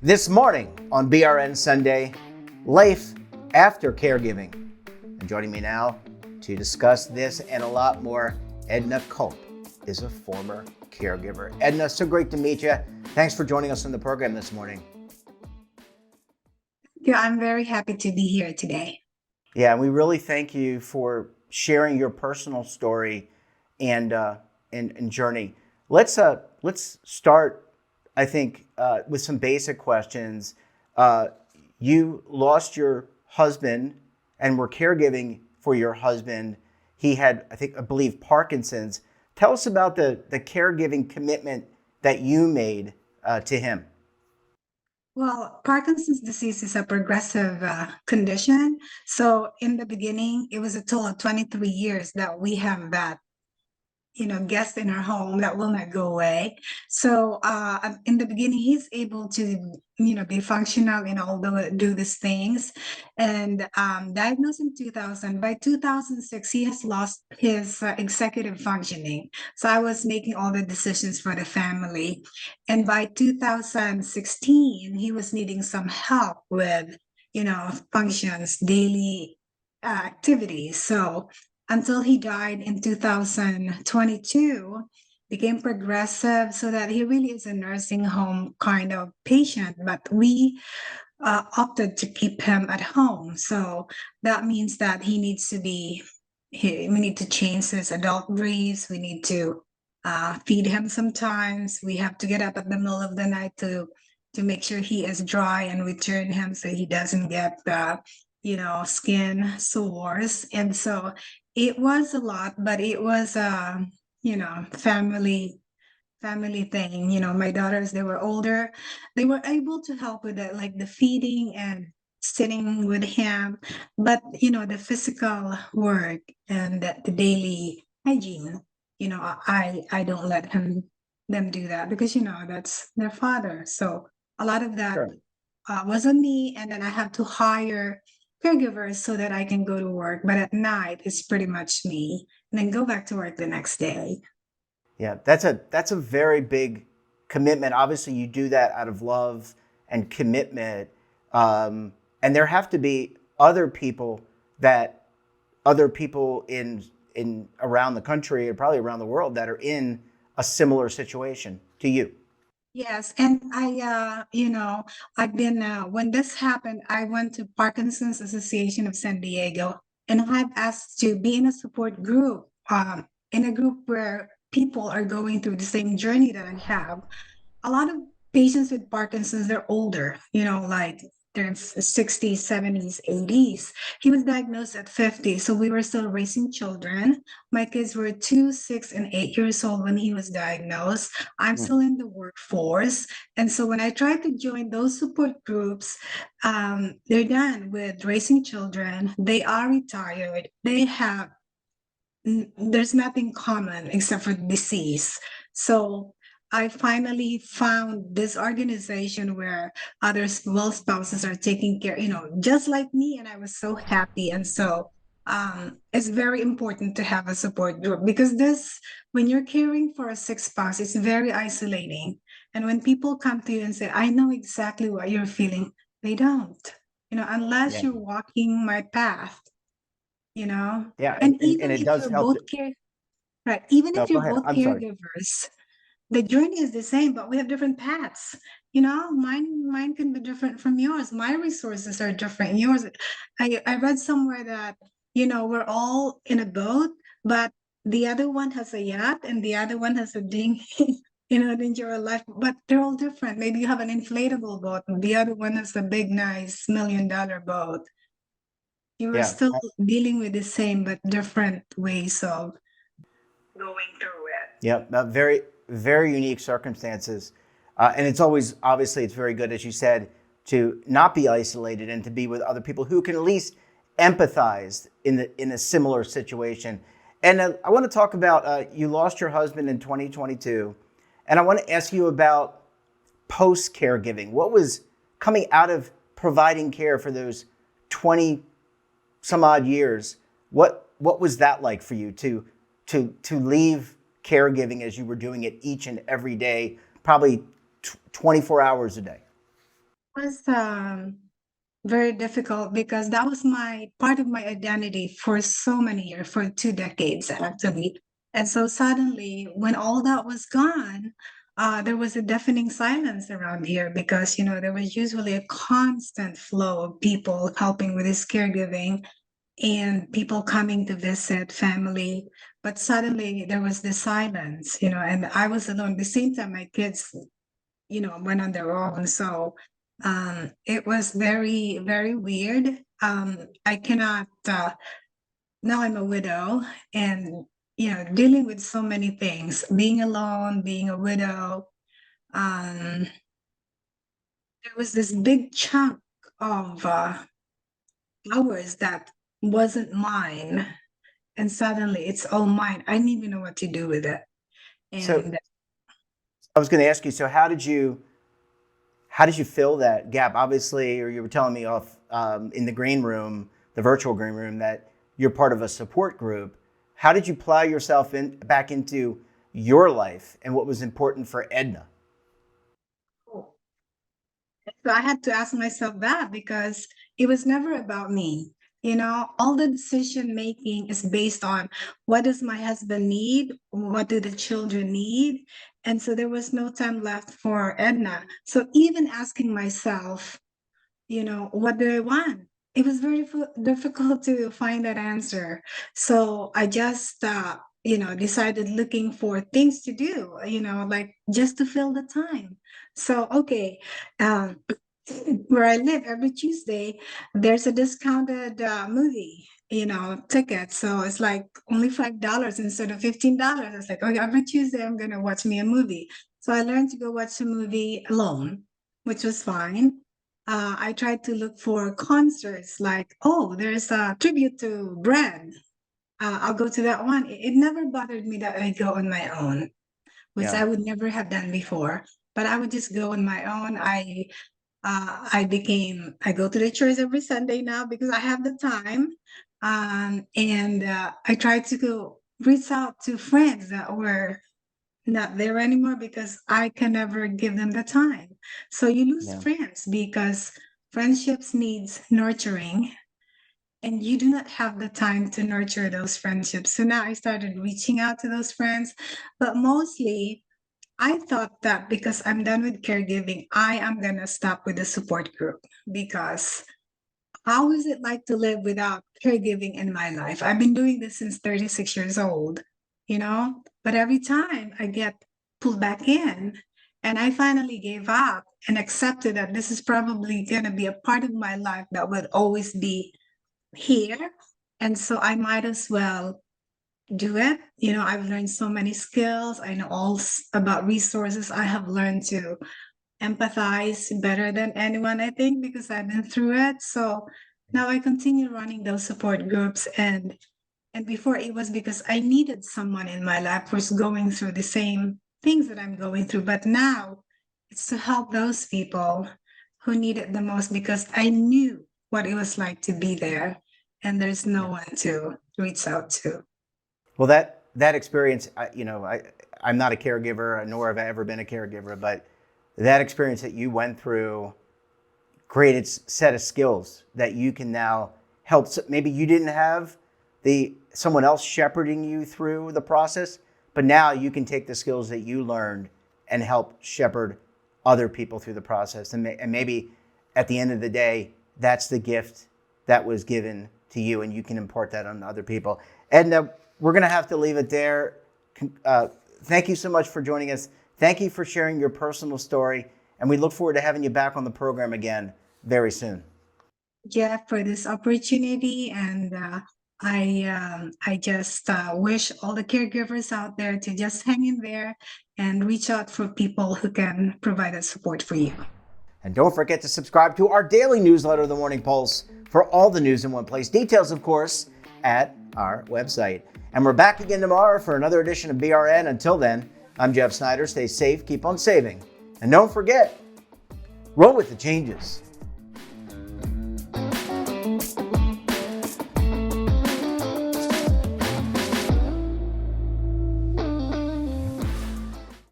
This morning on BRN Sunday, life after caregiving. And joining me now to discuss this and a lot more, Edna Culp is a former caregiver. Edna, so great to meet you. Thanks for joining us on the program this morning. Yeah, I'm very happy to be here today. Yeah, and we really thank you for sharing your personal story and and journey. Let's start, I think, with some basic questions. Uh, you lost your husband and were caregiving for your husband. He had, I believe, Parkinson's. Tell us about the caregiving commitment that you made to him. Well, Parkinson's disease is a progressive condition. So, in the beginning, it was a total of 23 years that we have that guest in our home that will not go away. So in the beginning, he's able to, be functional and all do these things. And diagnosed in 2000, by 2006, he has lost his executive functioning. So I was making all the decisions for the family. And by 2016, he was needing some help with, functions, daily activities. So until he died in 2022, became progressive so that he really is a nursing home kind of patient, but we opted to keep him at home. So that means that we need to change his adult briefs. We need to feed him sometimes. We have to get up at the middle of the night to make sure he is dry and return him so he doesn't get skin sores. And so it was a lot, but it was family thing. My daughters, they were older. They were able to help with it, like the feeding and sitting with him. But the physical work and the daily hygiene, I don't let them do that because that's their father. So a lot of that Sure. was on me, and then I have to hire caregivers so that I can go to work. But at night, it's pretty much me, and then go back to work the next day. Yeah, that's a very big commitment. Obviously, you do that out of love and commitment, and there have to be that other people in around the country and probably around the world that are in a similar situation to you. Yes, and I've been when this happened, I went to Parkinson's Association of San Diego, and I've asked to be in a support group, in a group where people are going through the same journey that I have. A lot of patients with Parkinson's, they're older, like they're in 60s, 70s, 80s. He was diagnosed at 50, so we were still raising children. My kids were 2, 6, and 8 years old when he was diagnosed. I'm Mm. still in the workforce. And so when I tried to join those support groups, they're done with raising children. They are retired. There's nothing common except for disease. So I finally found this organization where other well spouses are taking care, just like me, and I was so happy. And so it's very important to have a support group because this, when you're caring for a sick spouse, it's very isolating. And when people come to you and say, "I know exactly what you're feeling," they don't. Unless Yeah, you're walking my path, you know yeah, and and even it if does you're help. both right, even No, if go you're ahead. both I'm sorry. caregivers, the journey is the same, but we have different paths. Mine can be different from yours. My resources are different. Yours, I read somewhere that we're all in a boat, but the other one has a yacht and the other one has a dinghy. An enjoy life, but they're all different. Maybe you have an inflatable boat, and the other one has a big, nice $1 million boat. You are Yeah, still dealing with the same but different ways of going through it. yeah, very very unique circumstances, and it's always obviously it's very good as you said to not be isolated and to be with other people who can at least empathize in a similar situation. And I want to talk about you lost your husband in 2022, and I want to ask you about post caregiving. What was coming out of providing care for those 20 some odd years? What was that like for you to leave caregiving as you were doing it each and every day, probably 24 hours a day? was very difficult because that was my part of my identity for so many years, for 2 decades actually. And so suddenly, when all that was gone, there was a deafening silence around here because there was usually a constant flow of people helping with this caregiving and people coming to visit family. But suddenly there was this silence, and I was alone. At the same time, my kids went on their own. So it was very, very weird. I cannot, now I'm a widow and, dealing with so many things, being alone, being a widow. There was this big chunk of hours that wasn't mine. And suddenly it's all mine. I didn't even know what to do with it. So And I was going to ask you, so how did you fill that gap? Obviously, or you were telling me off in the green room, the virtual green room, that you're part of a support group. How did you plow yourself back into your life and what was important for Edna? so I had to ask myself that because it was never about me. All the decision making is based on what does my husband need? What do the children need? And so there was no time left for Edna. So even asking myself, what do I want? It was very difficult to find that answer. So I just, decided looking for things to do, like just to fill the time. So, okay, um, where I live every Tuesday, there's a discounted movie, ticket. So it's like only $5 instead of $15. It's like, okay, every Tuesday I'm going to watch me a movie. So I learned to go watch a movie alone, which was fine. I tried to look for concerts like, oh, there's a tribute to Brad. I'll go to that one. It never bothered me that I go on my own, which Yeah, I would never have done before. But I would just go on my own. I go to the church every Sunday now because I have the time. And I try to go reach out to friends that were not there anymore because I can never give them the time. So you lose yeah, friends because friendships needs nurturing and you do not have the time to nurture those friendships. So now I started reaching out to those friends, but mostly I thought that because I'm done with caregiving, I am going to stop with the support group because how is it like to live without caregiving in my life? I've been doing this since 36 years old, but every time I get pulled back in, and I finally gave up and accepted that this is probably going to be a part of my life that will always be here. And so I might as well do it. I've learned so many skills. I know all about resources. I have learned to empathize better than anyone, I think, because I've been through it. So now I continue running those support groups and before it was because I needed someone in my life who's going through the same things that I'm going through. But now it's to help those people who need it the most because I knew what it was like to be there and there's no yeah. one to reach out to. Well, that experience, I'm not a caregiver, nor have I ever been a caregiver, but that experience that you went through created set of skills that you can now help. Maybe you didn't have the someone else shepherding you through the process, but now you can take the skills that you learned and help shepherd other people through the process. And maybe at the end of the day, that's the gift that was given to you, and you can impart that on other people. And we're going to have to leave it there. Thank you so much for joining us. Thank you for sharing your personal story, and we look forward to having you back on the program again very soon. Jeff, for this opportunity, and I just wish all the caregivers out there to just hang in there and reach out for people who can provide that support for you. And don't forget to subscribe to our daily newsletter, The Morning Pulse, for all the news in one place. Details, of course, at our website. And we're back again tomorrow for another edition of BRN. Until then, I'm Jeff Snyder. Stay safe, keep on saving. And don't forget, roll with the changes.